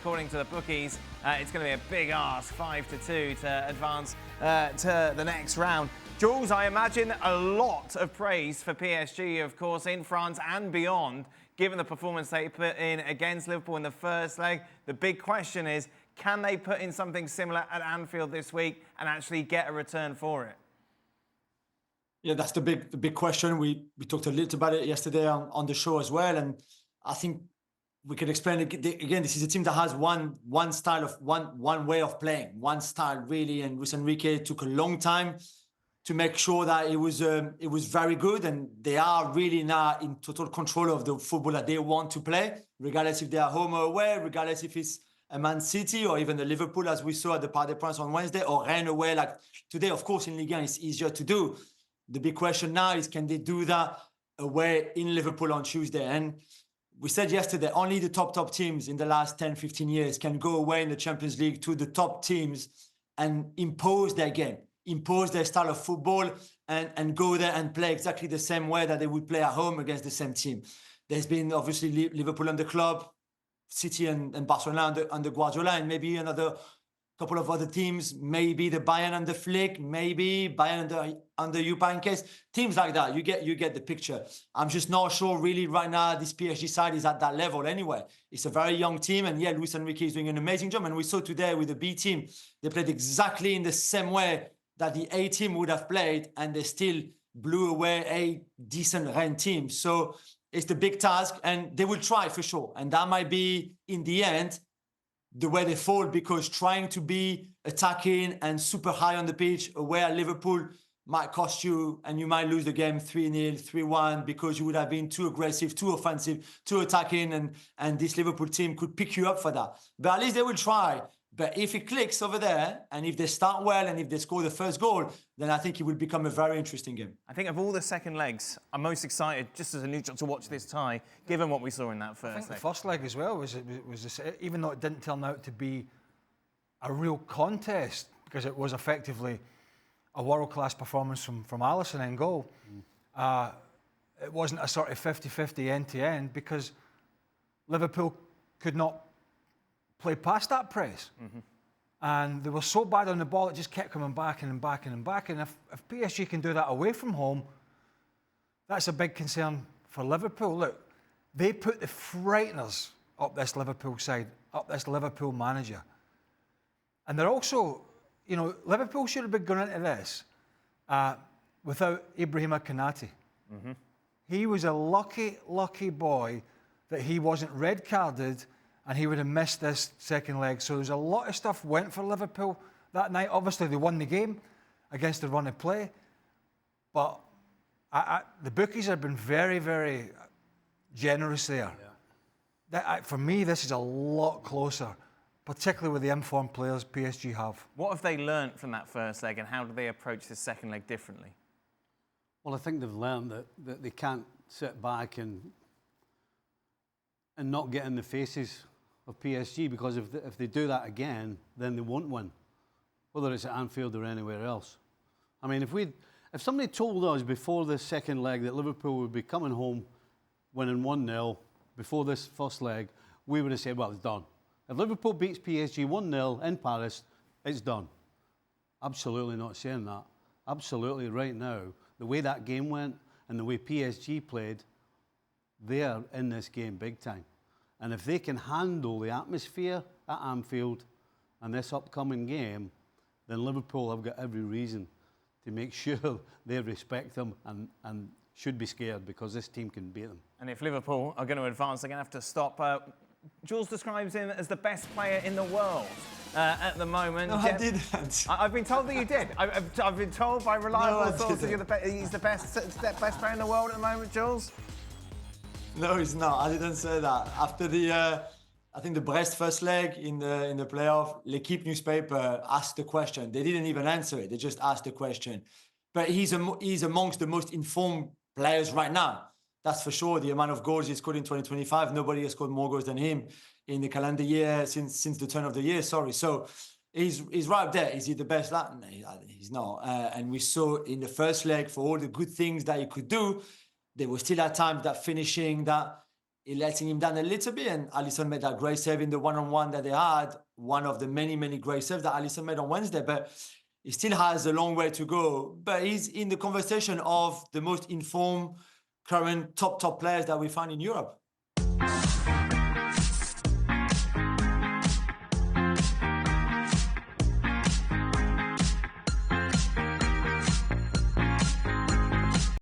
According to the bookies, it's going to be a big ask, 5-2, to advance to the next round. Jules, I imagine a lot of praise for PSG, of course, in France and beyond, given the performance they put in against Liverpool in the first leg. The big question is, can they put in something similar at Anfield this week and actually get a return for it? Yeah, that's the big question. We talked a little about it yesterday on the show as well, and I think we can explain it again. This is a team that has one style of one way of playing, one style really. And Luis Enrique took a long time to make sure that it was very good, and they are really now in total control of the football that they want to play, regardless if they are home or away, regardless if it's a Man City or even the Liverpool, as we saw at the Parc des Princes on Wednesday, or Rennes away like today. Of course, in Ligue 1 it's easier to do. The big question now is, can they do that away in Liverpool on Tuesday? And we said yesterday, only the top teams in the last 10, 15 years can go away in the Champions League to the top teams and impose their game, impose their style of football, and go there and play exactly the same way that they would play at home against the same team. There's been obviously Liverpool under Club, City and Barcelona under Guardiola, and maybe another couple of other teams, maybe the Bayern under Flick, maybe Bayern under Jupa in case. Teams like that, you get the picture. I'm just not sure really right now this PSG side is at that level anyway. It's a very young team, and yeah, Luis Enrique is doing an amazing job. And we saw today with the B team, they played exactly in the same way that the A team would have played, and they still blew away a decent Rennes team. So it's the big task, and they will try for sure. And that might be, in the end, the way they fall, because trying to be attacking and super high on the pitch away at Liverpool might cost you, and you might lose the game 3-0, 3-1, because you would have been too aggressive, too offensive, too attacking, and this Liverpool team could pick you up for that. But at least they will try. But if it clicks over there, and if they start well, and if they score the first goal, then I think it will become a very interesting game. I think of all the second legs, I'm most excited, just as a neutral, to watch this tie, given what we saw in that first leg. I think the first leg as well was even though it didn't turn out to be a real contest, because it was effectively a world-class performance from Alisson in goal. It wasn't a sort of 50-50 end-to-end, because Liverpool could not play past that press. And they were so bad on the ball, it just kept coming back and back and back. And if PSG can do that away from home, that's a big concern for Liverpool. Look, they put the frighteners up this Liverpool side, up this Liverpool manager. And they're also, you know, Liverpool should have been going into this without Ibrahima Konate. He was a lucky boy that he wasn't red carded, and he would have missed this second leg. So there's a lot of stuff went for Liverpool that night. Obviously, they won the game against the run of play. But the bookies have been very, very generous there. Yeah. For me, this is a lot closer, particularly with the informed players PSG have. What have they learnt from that first leg, and how do they approach the second leg differently? Well, I think they've learned that they can't sit back and not get in the faces of PSG, because if they do that again, then they won't win, whether it's at Anfield or anywhere else. I mean, if somebody told us before this second leg that Liverpool would be coming home winning 1-0 before this first leg, we would have said, well, it's done. If Liverpool beats PSG 1-0 in Paris, it's done. Absolutely not saying that. Absolutely right now, the way that game went and the way PSG played, they are in this game big time. And if they can handle the atmosphere at Anfield and this upcoming game, then Liverpool have got every reason to make sure they respect them and should be scared, because this team can beat them. And if Liverpool are going to advance, they're going to have to stop. Jules describes him as the best player in the world at the moment. No, I didn't. I've been told that you did. I've been told by reliable sources that he's the best player in the world at the moment, Jules. No, he's not. I didn't say that. After I think the Brest first leg in the playoff, L'Équipe newspaper asked the question. They didn't even answer it. They just asked the question. But he's amongst the most informed players right now. That's for sure. The amount of goals he scored in 2025, nobody has scored more goals than him in the calendar year since the turn of the year. Sorry. So he's right up there. Is he the best? No, he's not. And we saw in the first leg, for all the good things that he could do, there was still at times that finishing, that letting him down a little bit. And Alisson made that great save in the one-on-one that they had, one of the many, many great saves that Alisson made on Wednesday. But he still has a long way to go. But he's in the conversation of the most informed, current top players that we find in Europe.